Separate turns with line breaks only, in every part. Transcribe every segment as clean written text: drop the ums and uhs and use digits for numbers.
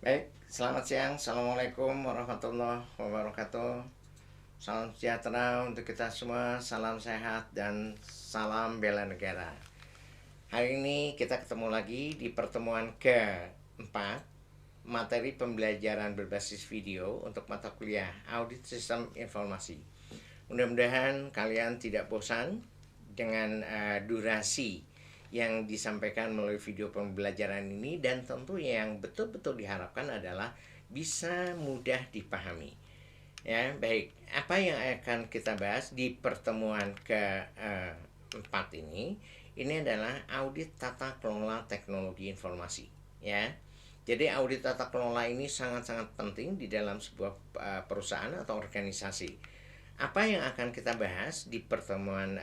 Baik, selamat siang. Assalamualaikum warahmatullahi wabarakatuh. Salam sejahtera untuk kita semua, salam sehat, dan salam bela negara. Hari ini kita ketemu lagi di pertemuan keempat materi pembelajaran berbasis video untuk mata kuliah Audit Sistem Informasi. Mudah-mudahan kalian tidak bosan dengan durasi yang disampaikan melalui video pembelajaran ini, dan tentu yang betul-betul diharapkan adalah bisa mudah dipahami. Ya, baik. Apa yang akan kita bahas di pertemuan keempat ini? Ini adalah audit tata kelola teknologi informasi. Ya, jadi audit tata kelola ini sangat-sangat penting di dalam sebuah perusahaan atau organisasi. Apa yang akan kita bahas di pertemuan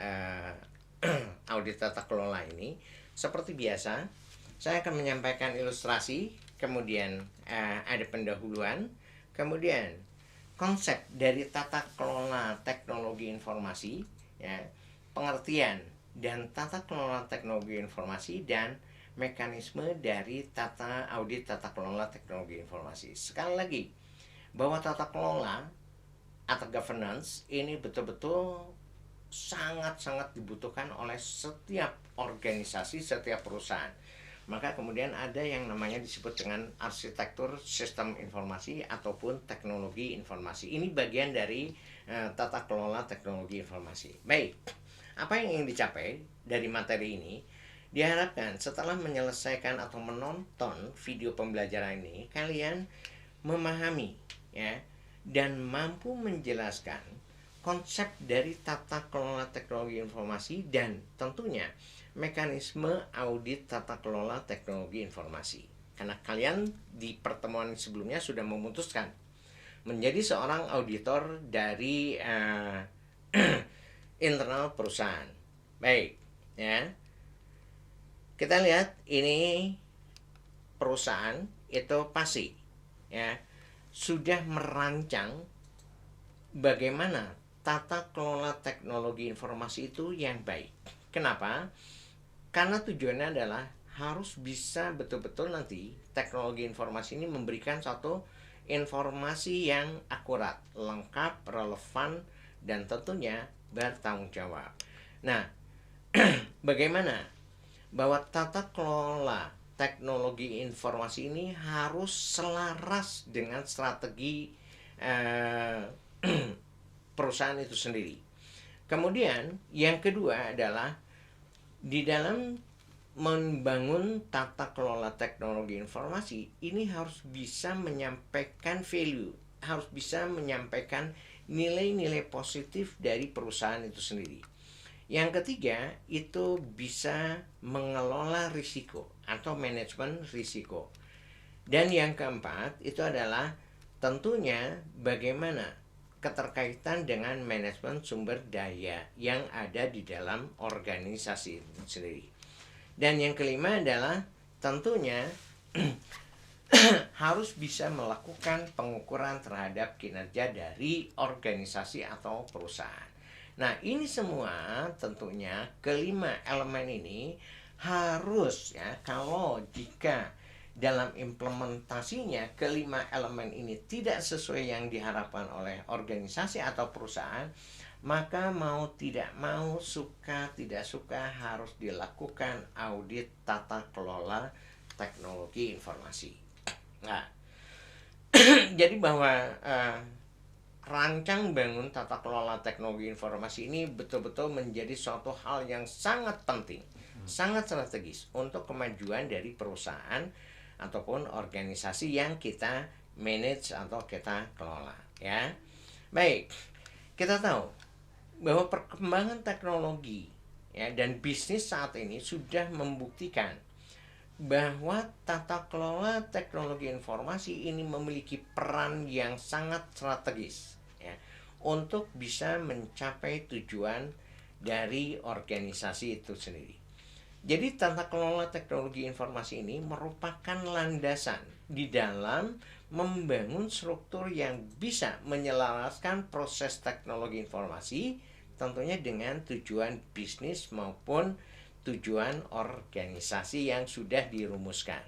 audit tata kelola ini? Seperti biasa, saya akan menyampaikan ilustrasi, kemudian ada pendahuluan, kemudian konsep dari tata kelola teknologi informasi, ya, pengertian dan tata kelola teknologi informasi, dan mekanisme dari audit tata kelola teknologi informasi. Sekali lagi, bahwa tata kelola atau governance ini betul-betul sangat-sangat dibutuhkan oleh setiap organisasi, setiap perusahaan. Maka kemudian ada yang namanya disebut dengan arsitektur sistem informasi ataupun teknologi informasi. Ini bagian dari tata kelola teknologi informasi. Baik, apa yang ingin dicapai dari materi ini? Diharapkan setelah menyelesaikan atau menonton video pembelajaran ini, kalian memahami, ya, dan mampu menjelaskan konsep dari tata kelola teknologi informasi dan tentunya mekanisme audit tata kelola teknologi informasi. Karena kalian di pertemuan sebelumnya sudah memutuskan menjadi seorang auditor dari internal perusahaan. Baik, ya. Kita lihat ini perusahaan itu pasti, ya, sudah merancang bagaimana tata kelola teknologi informasi itu yang baik. Kenapa? Karena tujuannya adalah harus bisa betul-betul nanti teknologi informasi ini memberikan satu informasi yang akurat, lengkap, relevan, dan tentunya bertanggung jawab. Nah, bagaimana bahwa tata kelola teknologi informasi ini harus selaras dengan strategi perusahaan itu sendiri. Kemudian yang kedua adalah di dalam membangun tata kelola teknologi informasi ini harus bisa menyampaikan value, harus bisa menyampaikan nilai-nilai positif dari perusahaan itu sendiri. Yang ketiga itu bisa mengelola risiko atau manajemen risiko. Dan yang keempat itu adalah tentunya bagaimana keterkaitan dengan manajemen sumber daya yang ada di dalam organisasi itu sendiri. Dan yang kelima adalah tentunya harus bisa melakukan pengukuran terhadap kinerja dari organisasi atau perusahaan. Nah, ini semua tentunya kelima elemen ini harus, ya, kalau jika dalam implementasinya kelima elemen ini tidak sesuai yang diharapkan oleh organisasi atau perusahaan, maka mau tidak mau, suka tidak suka, harus dilakukan audit tata kelola teknologi informasi. Nah, jadi bahwa rancang bangun tata kelola teknologi informasi ini betul-betul menjadi suatu hal yang sangat penting, sangat strategis untuk kemajuan dari perusahaan ataupun organisasi yang kita manage atau kita kelola, ya. Baik, kita tahu bahwa perkembangan teknologi, ya, dan bisnis saat ini sudah membuktikan bahwa tata kelola teknologi informasi ini memiliki peran yang sangat strategis, ya, untuk bisa mencapai tujuan dari organisasi itu sendiri. Jadi tata kelola teknologi informasi ini merupakan landasan di dalam membangun struktur yang bisa menyelaraskan proses teknologi informasi tentunya dengan tujuan bisnis maupun tujuan organisasi yang sudah dirumuskan.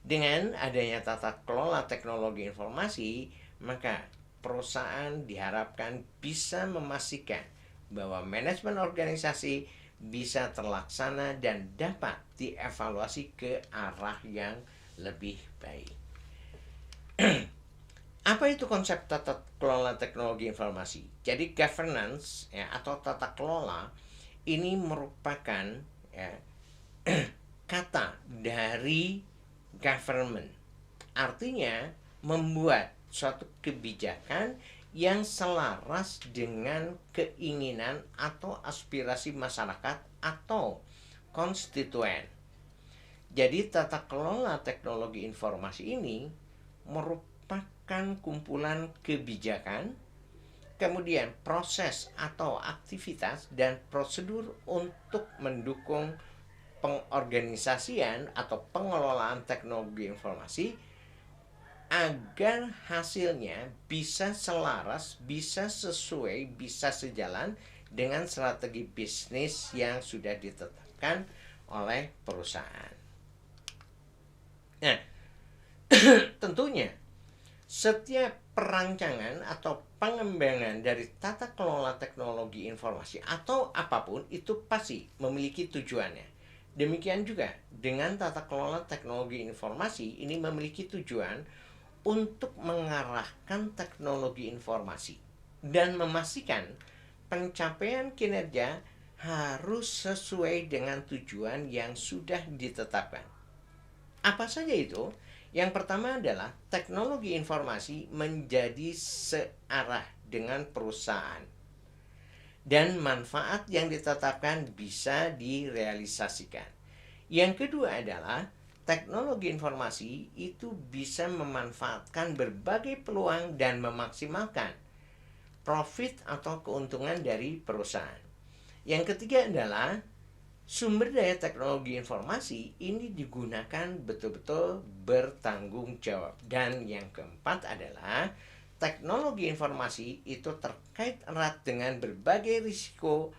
Dengan adanya tata kelola teknologi informasi, maka perusahaan diharapkan bisa memastikan bahwa manajemen organisasi bisa terlaksana dan dapat dievaluasi ke arah yang lebih baik. Apa itu konsep tata kelola teknologi informasi? Jadi governance ya, atau tata kelola ini merupakan ya, kata dari government. Artinya membuat suatu kebijakan yang selaras dengan keinginan atau aspirasi masyarakat atau konstituen. Jadi tata kelola teknologi informasi ini merupakan kumpulan kebijakan, kemudian proses atau aktivitas dan prosedur untuk mendukung pengorganisasian atau pengelolaan teknologi informasi agar hasilnya bisa selaras, bisa sesuai, bisa sejalan dengan strategi bisnis yang sudah ditetapkan oleh perusahaan. Nah, tentunya setiap perancangan atau pengembangan dari tata kelola teknologi informasi atau apapun itu pasti memiliki tujuannya. Demikian juga dengan tata kelola teknologi informasi ini memiliki tujuan untuk mengarahkan teknologi informasi dan memastikan pencapaian kinerja harus sesuai dengan tujuan yang sudah ditetapkan. Apa saja itu? Yang pertama adalah teknologi informasi menjadi searah dengan perusahaan dan manfaat yang ditetapkan bisa direalisasikan. Yang kedua adalah teknologi informasi itu bisa memanfaatkan berbagai peluang dan memaksimalkan profit atau keuntungan dari perusahaan. Yang ketiga adalah sumber daya teknologi informasi ini digunakan betul-betul bertanggung jawab. Dan yang keempat adalah teknologi informasi itu terkait erat dengan berbagai risiko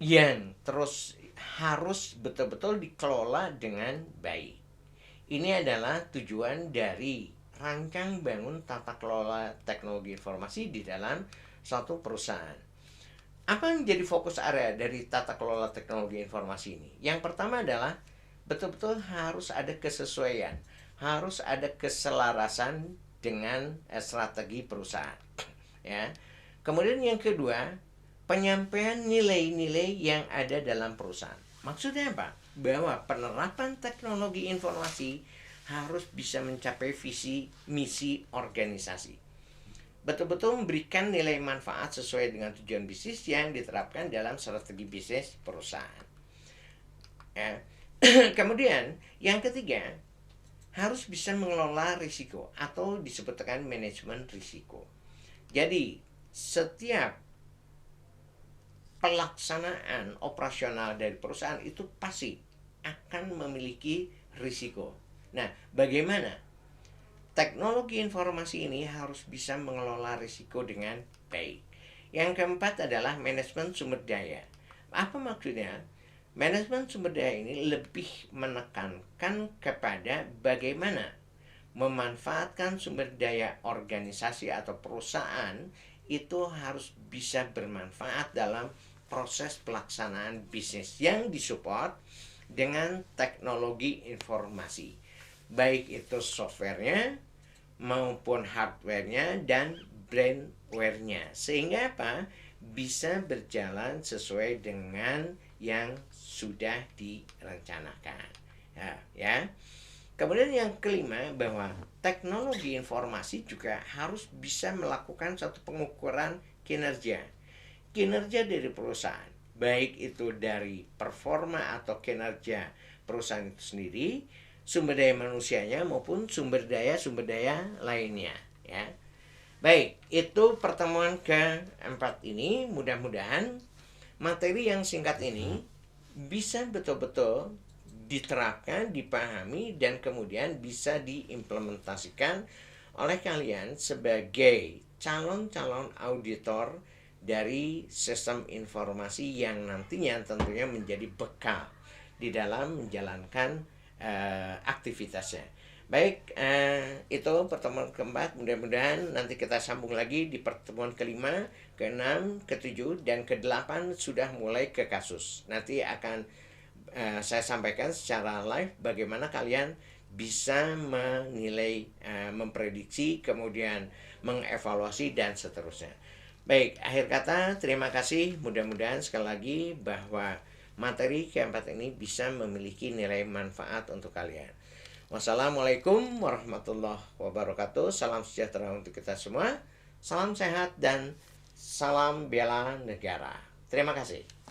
yang terus harus betul-betul dikelola dengan baik. Ini adalah tujuan dari rancang bangun tata kelola teknologi informasi di dalam suatu perusahaan. Apa yang menjadi fokus area dari tata kelola teknologi informasi ini? Yang pertama adalah betul-betul harus ada kesesuaian, harus ada keselarasan dengan strategi perusahaan. Ya. Kemudian yang kedua, penyampaian nilai-nilai yang ada dalam perusahaan. Maksudnya apa? Bahwa penerapan teknologi informasi harus bisa mencapai visi misi organisasi. Betul-betul memberikan nilai manfaat sesuai dengan tujuan bisnis yang diterapkan dalam strategi bisnis perusahaan. Ya. Kemudian yang ketiga, harus bisa mengelola risiko atau disebutkan manajemen risiko. Jadi setiap pelaksanaan operasional dari perusahaan itu pasti akan memiliki risiko. Nah, bagaimana teknologi informasi ini harus bisa mengelola risiko dengan baik. Yang keempat adalah manajemen sumber daya. Apa maksudnya? Manajemen sumber daya ini lebih menekankan kepada bagaimana memanfaatkan sumber daya organisasi atau perusahaan itu harus bisa bermanfaat dalam proses pelaksanaan bisnis yang disupport dengan teknologi informasi, baik itu softwarenya maupun hardwarenya dan brandware-nya, sehingga apa? Bisa berjalan sesuai dengan yang sudah direncanakan. Ya. Kemudian yang kelima, bahwa teknologi informasi juga harus bisa melakukan satu pengukuran kinerja dari perusahaan, baik itu dari performa atau kinerja perusahaan itu sendiri, sumber daya manusianya maupun sumber daya lainnya. Ya. Baik, itu pertemuan keempat ini. Mudah-mudahan materi yang singkat ini bisa betul-betul diterapkan, dipahami, dan kemudian bisa diimplementasikan oleh kalian sebagai calon-calon auditor dari sistem informasi yang nantinya tentunya menjadi bekal di dalam menjalankan aktivitasnya. Baik, itu pertemuan keempat. Mudah-mudahan nanti kita sambung lagi di pertemuan kelima, keenam, ketujuh, dan kedelapan sudah mulai ke kasus. Nanti akan saya sampaikan secara live bagaimana kalian bisa menilai, memprediksi, kemudian mengevaluasi, dan seterusnya. Baik, akhir kata, terima kasih. Mudah-mudahan sekali lagi bahwa materi keempat ini bisa memiliki nilai manfaat untuk kalian. Wassalamualaikum warahmatullahi wabarakatuh. Salam sejahtera untuk kita semua. Salam sehat dan salam bela negara. Terima kasih.